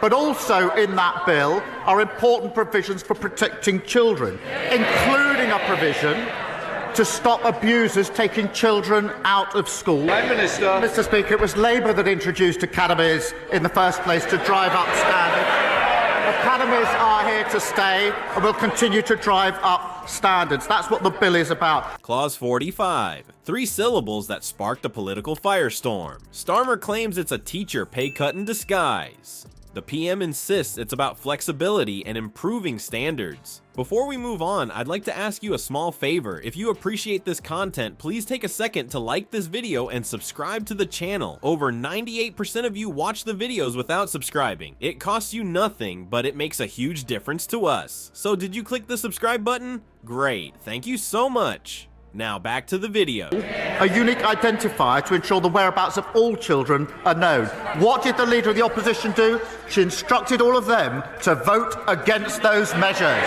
But also in that bill are important provisions for protecting children, including a provision to stop abusers taking children out of school. Prime Minister. Mr. Speaker, it was Labour that introduced academies in the first place to drive up standards. Academies are here to stay and will continue to drive up standards. That's what the bill is about. Clause 45. 3 syllables that sparked a political firestorm. Starmer claims it's a teacher pay cut in disguise. The PM insists it's about flexibility and improving standards. Before we move on, I'd like to ask you a small favor. If you appreciate this content, please take a second to like this video and subscribe to the channel. Over 98% of you watch the videos without subscribing. It costs you nothing, but it makes a huge difference to us. So did you click the subscribe button? Great, thank you so much. Now back to the video. A unique identifier to ensure the whereabouts of all children are known. What did the Leader of the Opposition do? She instructed all of them to vote against those measures.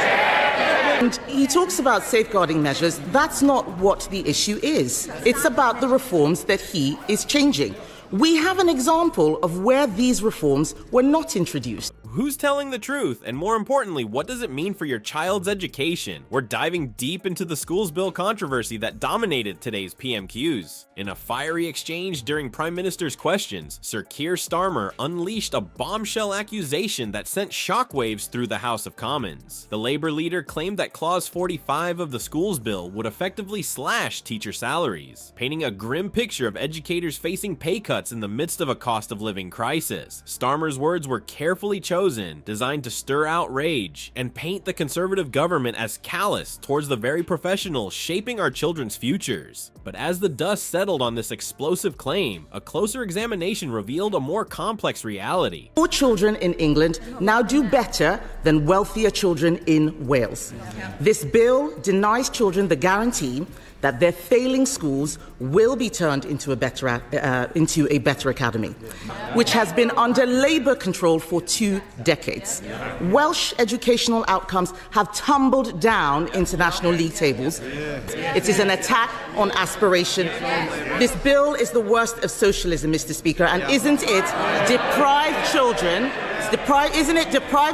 And he talks about safeguarding measures. That's not what the issue is. It's about the reforms that he is changing. We have an example of where these reforms were not introduced. Who's telling the truth? And more importantly, what does it mean for your child's education? We're diving deep into the schools bill controversy that dominated today's PMQs. In a fiery exchange during Prime Minister's questions, Sir Keir Starmer unleashed a bombshell accusation that sent shockwaves through the House of Commons. The Labour leader claimed that Clause 45 of the schools bill would effectively slash teacher salaries, painting a grim picture of educators facing pay cuts in the midst of a cost of living crisis. Starmer's words were carefully chosen, designed to stir outrage and paint the Conservative government as callous towards the very professionals shaping our children's futures. But as the dust settled on this explosive claim, a closer examination revealed a more complex reality. Poor children in England now do better than wealthier children in Wales. This bill denies children the guarantee that their failing schools will be turned into a better academy, which has been under Labour control for 2 decades. Welsh educational outcomes have tumbled down international league tables. It is an attack on aspiration. This bill is the worst of socialism, Mr. Speaker, and isn't it deprived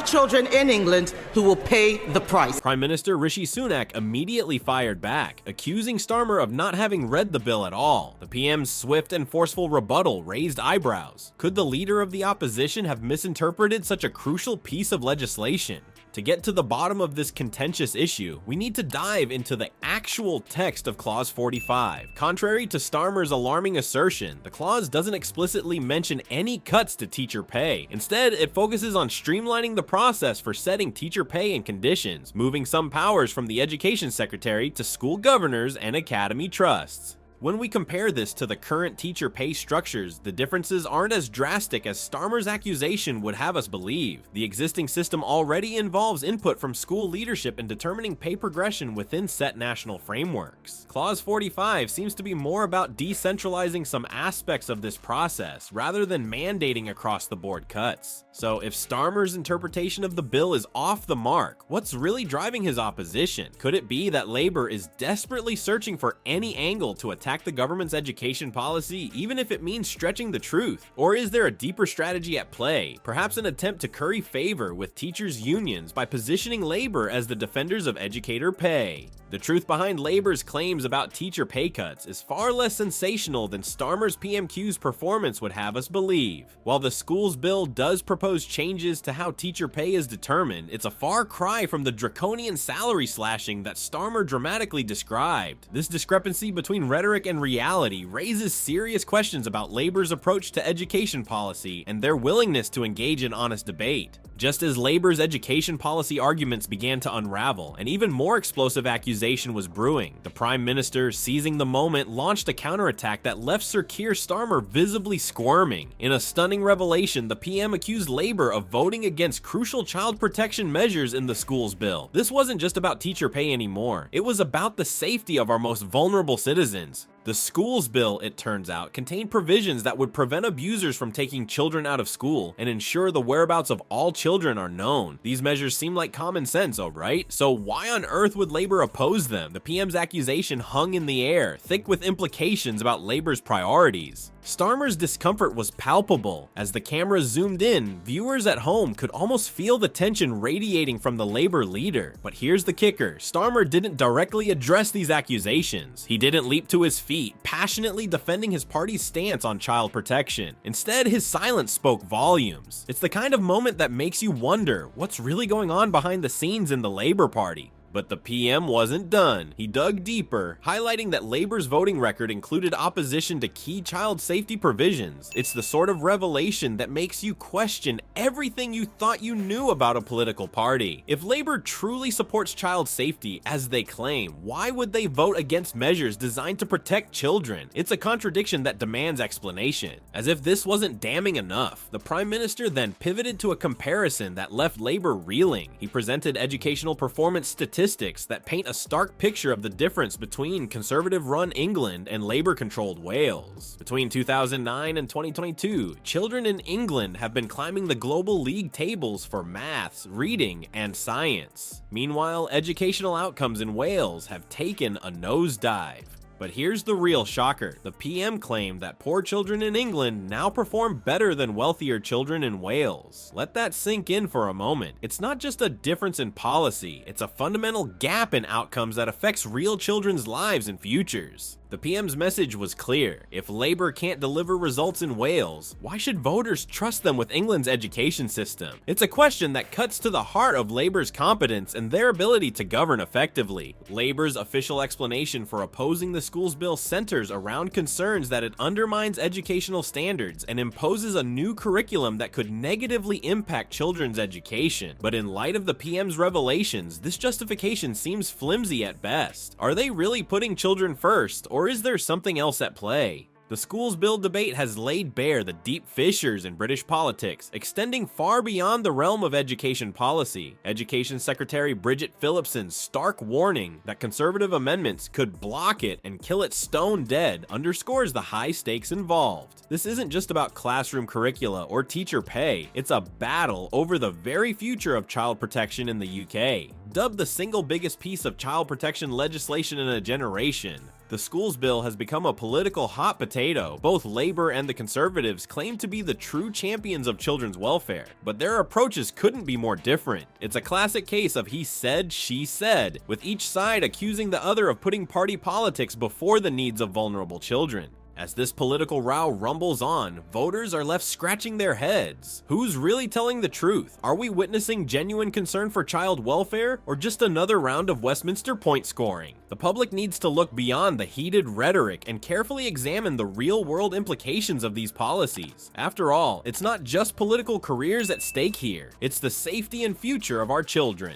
children in England who will pay the price? Prime Minister Rishi Sunak immediately fired back, accusing Starmer of not having read the bill at all. The PM's swift and forceful rebuttal raised eyebrows. Could the leader of the opposition have misinterpreted such a crucial piece of legislation? To get to the bottom of this contentious issue, we need to dive into the actual text of Clause 45. Contrary to Starmer's alarming assertion, the clause doesn't explicitly mention any cuts to teacher pay. Instead, it focuses on streamlining the process for setting teacher pay and conditions, moving some powers from the Education Secretary to school governors and academy trusts. When we compare this to the current teacher pay structures, the differences aren't as drastic as Starmer's accusation would have us believe. The existing system already involves input from school leadership in determining pay progression within set national frameworks. Clause 45 seems to be more about decentralizing some aspects of this process rather than mandating across-the-board cuts. So if Starmer's interpretation of the bill is off the mark, what's really driving his opposition? Could it be that Labour is desperately searching for any angle to attack the government's education policy, even if it means stretching the truth? Or is there a deeper strategy at play, perhaps an attempt to curry favor with teachers' unions by positioning Labour as the defenders of educator pay? The truth behind Labour's claims about teacher pay cuts is far less sensational than Starmer's PMQ's performance would have us believe. While the schools bill does propose changes to how teacher pay is determined, it's a far cry from the draconian salary slashing that Starmer dramatically described. This discrepancy between rhetoric and reality raises serious questions about Labour's approach to education policy and their willingness to engage in honest debate. Just as Labour's education policy arguments began to unravel, an even more explosive accusation was brewing. The Prime Minister, seizing the moment, launched a counterattack that left Sir Keir Starmer visibly squirming. In a stunning revelation, the PM accused Labour of voting against crucial child protection measures in the schools bill. This wasn't just about teacher pay anymore. It was about the safety of our most vulnerable citizens. The schools bill, it turns out, contained provisions that would prevent abusers from taking children out of school and ensure the whereabouts of all children are known. These measures seem like common sense, alright? So why on earth would Labour oppose them? The PM's accusation hung in the air, thick with implications about Labour's priorities. Starmer's discomfort was palpable. As the camera zoomed in, viewers at home could almost feel the tension radiating from the Labour leader. But here's the kicker, Starmer didn't directly address these accusations. He didn't leap to his feet, passionately defending his party's stance on child protection. Instead, his silence spoke volumes. It's the kind of moment that makes you wonder what's really going on behind the scenes in the Labour Party. But the PM wasn't done. He dug deeper, highlighting that Labour's voting record included opposition to key child safety provisions. It's the sort of revelation that makes you question everything you thought you knew about a political party. If Labour truly supports child safety, as they claim, why would they vote against measures designed to protect children? It's a contradiction that demands explanation. As if this wasn't damning enough, the Prime Minister then pivoted to a comparison that left Labour reeling. He presented educational performance statistics that paint a stark picture of the difference between Conservative-run England and Labour-controlled Wales. Between 2009 and 2022, children in England have been climbing the global league tables for maths, reading, and science. Meanwhile, educational outcomes in Wales have taken a nosedive. But here's the real shocker. The PM claimed that poor children in England now perform better than wealthier children in Wales. Let that sink in for a moment. It's not just a difference in policy, it's a fundamental gap in outcomes that affects real children's lives and futures. The PM's message was clear. If Labour can't deliver results in Wales, why should voters trust them with England's education system? It's a question that cuts to the heart of Labour's competence and their ability to govern effectively. Labour's official explanation for opposing the schools bill centers around concerns that it undermines educational standards and imposes a new curriculum that could negatively impact children's education. But in light of the PM's revelations, this justification seems flimsy at best. Are they really putting children first, or is there something else at play? The schools bill debate has laid bare the deep fissures in British politics, extending far beyond the realm of education policy. Education Secretary Bridget Phillipson's stark warning that Conservative amendments could block it and kill it stone dead underscores the high stakes involved. This isn't just about classroom curricula or teacher pay, it's a battle over the very future of child protection in the UK. Dubbed the single biggest piece of child protection legislation in a generation, the schools bill has become a political hot potato. Both Labour and the Conservatives claim to be the true champions of children's welfare, but their approaches couldn't be more different. It's a classic case of he said, she said, with each side accusing the other of putting party politics before the needs of vulnerable children. As this political row rumbles on, voters are left scratching their heads. Who's really telling the truth? Are we witnessing genuine concern for child welfare, or just another round of Westminster point scoring? The public needs to look beyond the heated rhetoric and carefully examine the real-world implications of these policies. After all, it's not just political careers at stake here, it's the safety and future of our children.